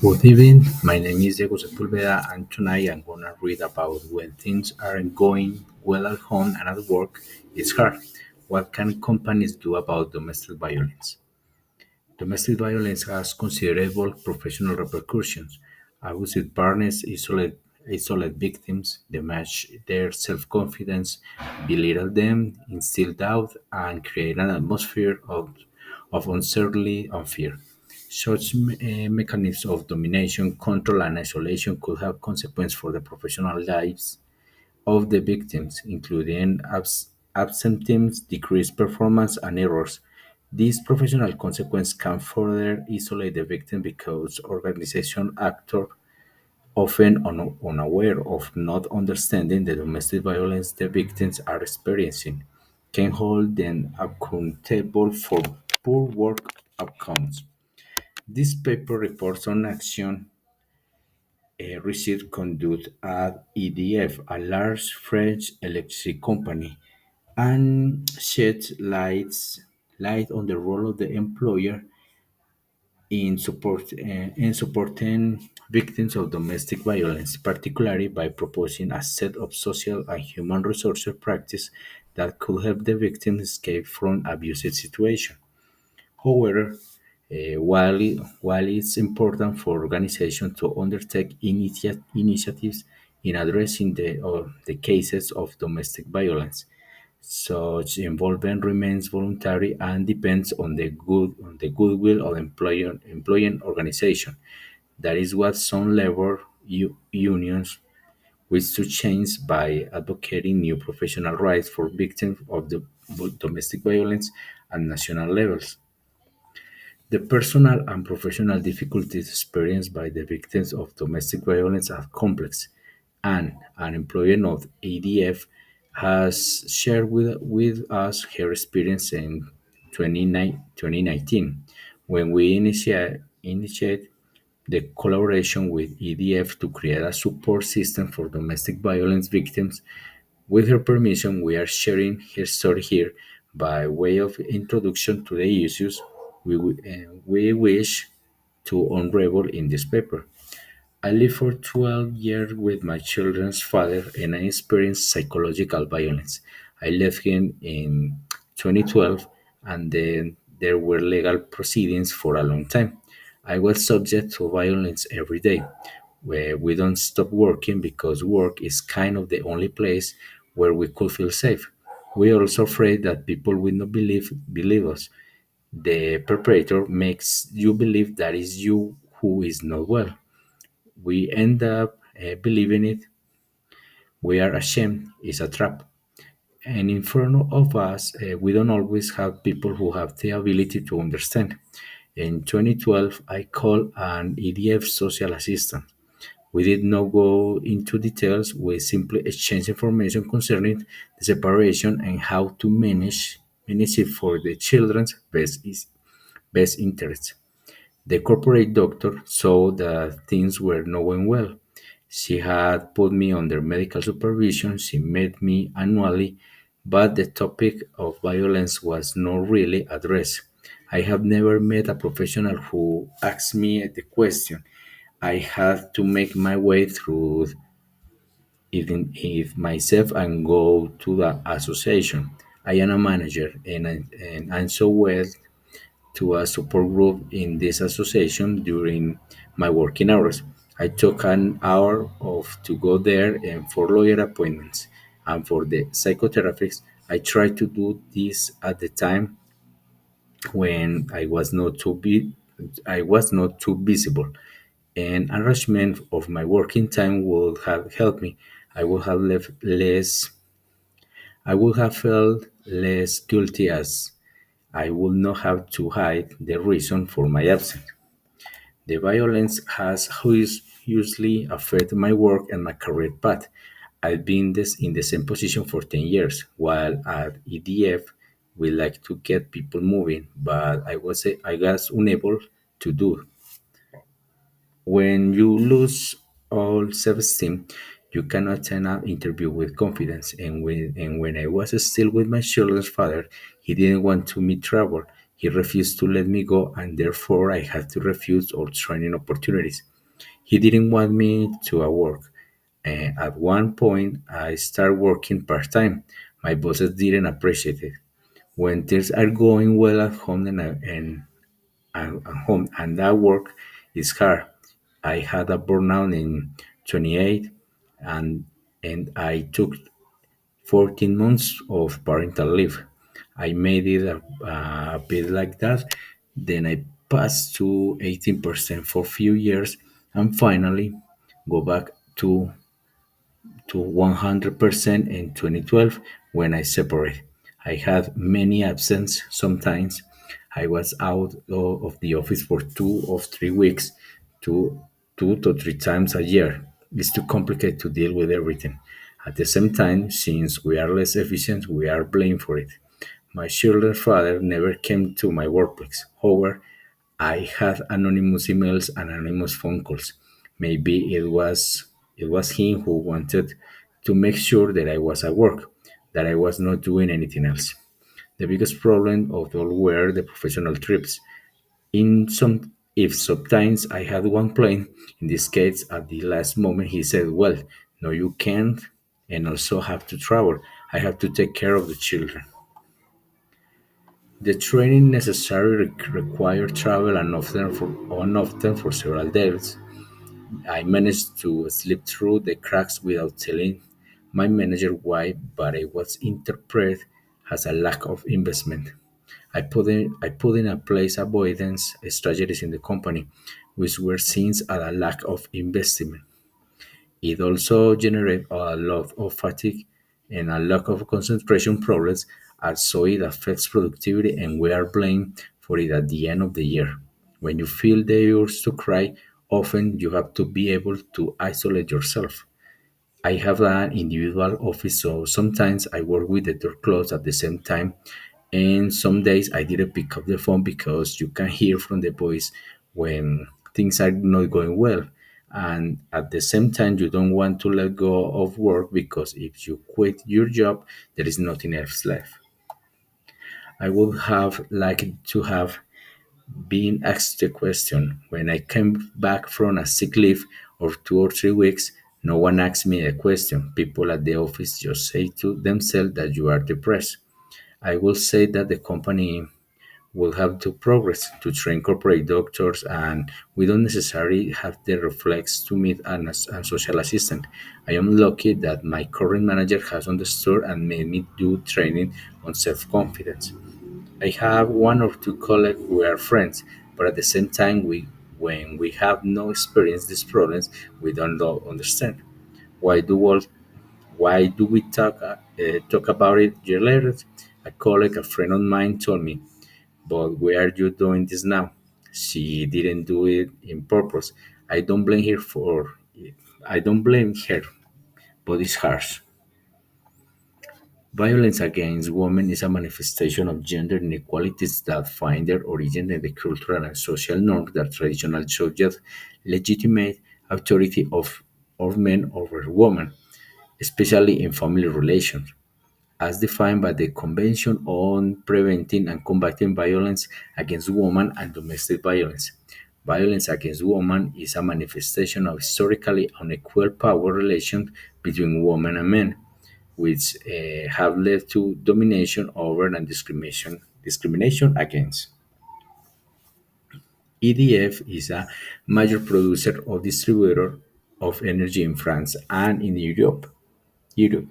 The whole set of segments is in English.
Good evening. My name is Diego Sepulveda, and tonight I'm gonna read about when things aren't going well at home and at work. It's hard. What can companies do about domestic violence? Domestic violence has considerable professional repercussions. Abusive partners isolate victims, damage their self confidence, belittle them, instill doubt, and create an atmosphere of uncertainty and fear. Such mechanisms of domination, control, and isolation could have consequences for the professional lives of the victims, including absenteeism, decreased performance, and errors. These professional consequences can further isolate the victim because organization actors, often unaware of not understanding the domestic violence the victims are experiencing, can hold them accountable for poor work outcomes. This paper reports on action received conduct at EDF, a large French electric company, and sheds light on the role of the employer in supporting victims of domestic violence, particularly by proposing a set of social and human resources practices that could help the victims escape from abusive situations. However, while it's important for organizations to undertake initiatives in addressing the cases of domestic violence, such involvement remains voluntary and depends on the goodwill of employing organization. That is what some labor unions wish to change by advocating new professional rights for victims of the domestic violence at national levels. The personal and professional difficulties experienced by the victims of domestic violence are complex, and an employee of ADF has shared with us her experience in 2019 when we initiate the collaboration with EDF to create a support system for domestic violence victims. With her permission, we are sharing her story here by way of introduction to the issues we wish to unravel in this paper. I lived for 12 years with my children's father and I experienced psychological violence. I left him in 2012 and then there were legal proceedings for a long time. I was subject to violence every day. Where we don't stop working because work is kind of the only place where we could feel safe. We are also afraid that people will not believe us. The perpetrator makes you believe that is you who is not well. We end up believing it. We are ashamed. It's a trap. And in front of us, we don't always have people who have the ability to understand. In 2012, I called an EDF social assistant. We did not go into details, we simply exchanged information concerning the separation and how to manage it for the children's best interests. The corporate doctor saw that things were not going well. She had put me under medical supervision, she met me annually, but the topic of violence was not really addressed. I have never met a professional who asked me the question. I had to make my way through even if myself and go to the association. I am a manager and I'm so well to a support group in this association during my working hours. I took an hour off to go there and for lawyer appointments and for the psychotherapists. I tried to do this at the time when I was not too visible. An arrangement of my working time would have helped me. I would have left less I would have felt less guilty as I would not have to hide the reason for my absence. The violence has hugely affected my work and my career path. I've been in the same position for 10 years, while at EDF we like to get people moving, but I was unable to do. When you lose all self-esteem, you cannot attend an interview with confidence. And when I was still with my children's father, he didn't want to me trouble. He refused to let me go, and therefore I had to refuse all training opportunities. He didn't want me to work. At one point, I started working part time. My bosses didn't appreciate it. When things are going well at home and that work is hard. I had a burnout in 28, and I took 14 months of parental leave. I made it a bit like that. Then I passed to 18% for a few years and finally go back to 100% in 2012 when I separated. I had many absences. Sometimes I was out of the office for 2 or 3 weeks, two, 2 to 3 times a year. It's too complicated to deal with everything. At the same time, since we are less efficient, we are blamed for it. My children's father never came to my workplace. However, I had anonymous emails and anonymous phone calls. Maybe it was him who wanted to make sure that I was at work, that I was not doing anything else. The biggest problem of all were the professional trips. In some if sometimes I had one plane, in this case at the last moment he said, well, no you can't and also have to travel. I have to take care of the children. The training necessary required travel and often for several days. I managed to slip through the cracks without telling my manager why, but it was interpreted as a lack of investment. I put in place avoidance strategies in the company, which were seen as a lack of investment. It also generated a lot of fatigue and a lack of concentration problems, and so it affects productivity, and we are blamed for it at the end of the year. When you feel the urge to cry, often you have to be able to isolate yourself. I have an individual office, so sometimes I work with the door closed at the same time. And some days I didn't pick up the phone because you can hear from the voice when things are not going well. And at the same time, you don't want to let go of work because if you quit your job, there is nothing else left. I would have liked to have being asked the question. When I came back from a sick leave of 2 or 3 weeks, no one asked me the question. People at the office just say to themselves that you are depressed. I will say that the company will have to progress to train corporate doctors, and we don't necessarily have the reflex to meet a social assistant. I am lucky that my current manager has understood and made me do training on self-confidence. I have one or two colleagues who are friends, but at the same time, when we have no experience these problems, we don't understand. Why do all, why do we talk about it years later? A colleague, a friend of mine, told me, "But why are you doing this now? She didn't do it in purpose. I don't blame her for. I don't blame her, but it's harsh." Violence against women is a manifestation of gender inequalities that find their origin in the cultural and social norms that traditionally suggest legitimate authority of men over women, especially in family relations, as defined by the Convention on Preventing and Combating Violence Against Women and Domestic Violence. Violence against women is a manifestation of historically unequal power relations between women and men, which have led to domination over and discrimination against. EDF is a major producer or distributor of energy in France and in Europe. Europe.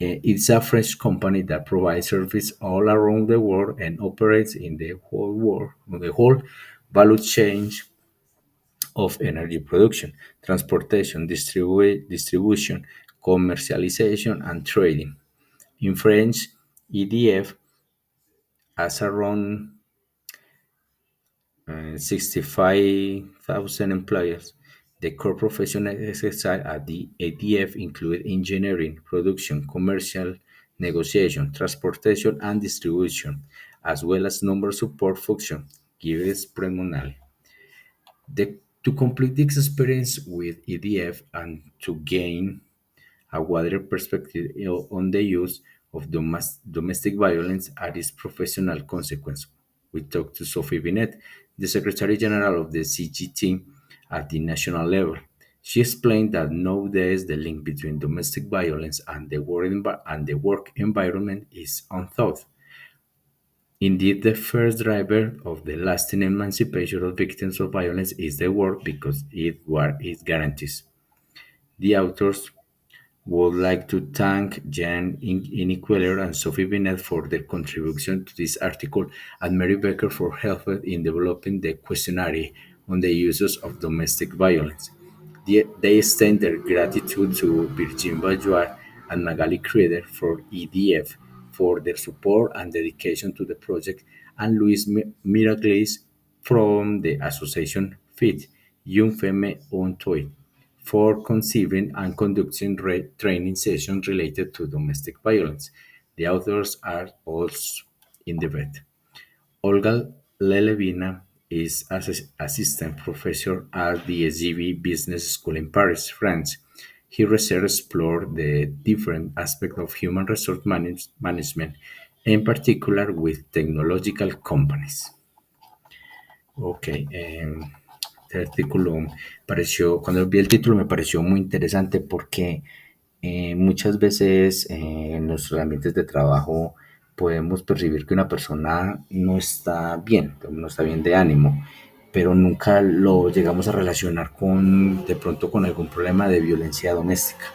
It's a French company that provides service all around the world and operates in the whole world, the whole value chain of energy production, transportation, distribution, commercialization, and trading. In French, EDF has around 65,000 employees. The core professional exercise at the ADF include engineering, production, commercial, negotiation, transportation, and distribution, as well as number support function, given predominantly. To complete this experience with EDF and to gain a wider perspective on the use of domestic violence and its professional consequences, We talked to Sophie Binet, the Secretary General of the CGT at the national level. She explained that nowadays the link between domestic violence and the work environment is unthought. Indeed, the first driver of the lasting emancipation of victims of violence is the work because it guarantees. The authors would like to thank Jan Inequeller and Sophie Binet for their contribution to this article and Mary Becker for helping in developing the questionnaire on the uses of domestic violence. They extend their gratitude to Virgin Bajoar and Magali Creder for EDF for their support and dedication to the project, and Luis Miraglis from the association FIT, Young Femme on Toy, for conceiving and conducting training sessions related to domestic violence. The authors are also in the vet. Olga Lelevina is assistant professor at the SGV Business School in Paris, France. Her research explored the different aspects of human resource management, in particular with technological companies. Ok, este artículo pareció, cuando vi el título me pareció muy interesante porque muchas veces en nuestros ambientes de trabajo podemos percibir que una persona no está bien de ánimo, pero nunca lo llegamos a relacionar con, de pronto con algún problema de violencia doméstica.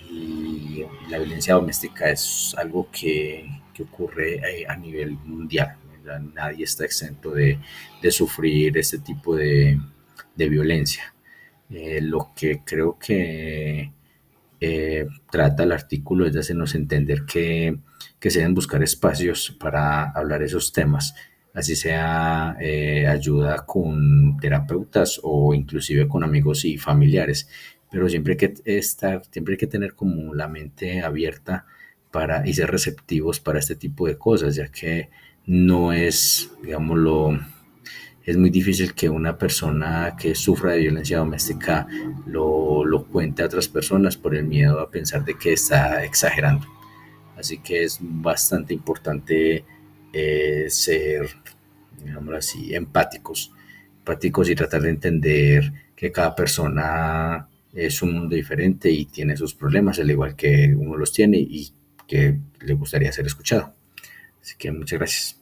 Y la violencia doméstica es algo que ocurre a nivel mundial. ¿Verdad? Nadie está exento de sufrir este tipo de violencia. Lo que creo que trata el artículo es de hacernos entender que se deben buscar espacios para hablar esos temas, así sea ayuda con terapeutas o inclusive con amigos y familiares, pero siempre hay que tener como la mente abierta y ser receptivos para este tipo de cosas, ya que no es, digámoslo, es muy difícil que una persona que sufra de violencia doméstica lo cuente a otras personas por el miedo a pensar de que está exagerando. Así que es bastante importante ser, digámoslo así, empáticos y tratar de entender que cada persona es un mundo diferente y tiene sus problemas, al igual que uno los tiene y que le gustaría ser escuchado. Así que muchas gracias.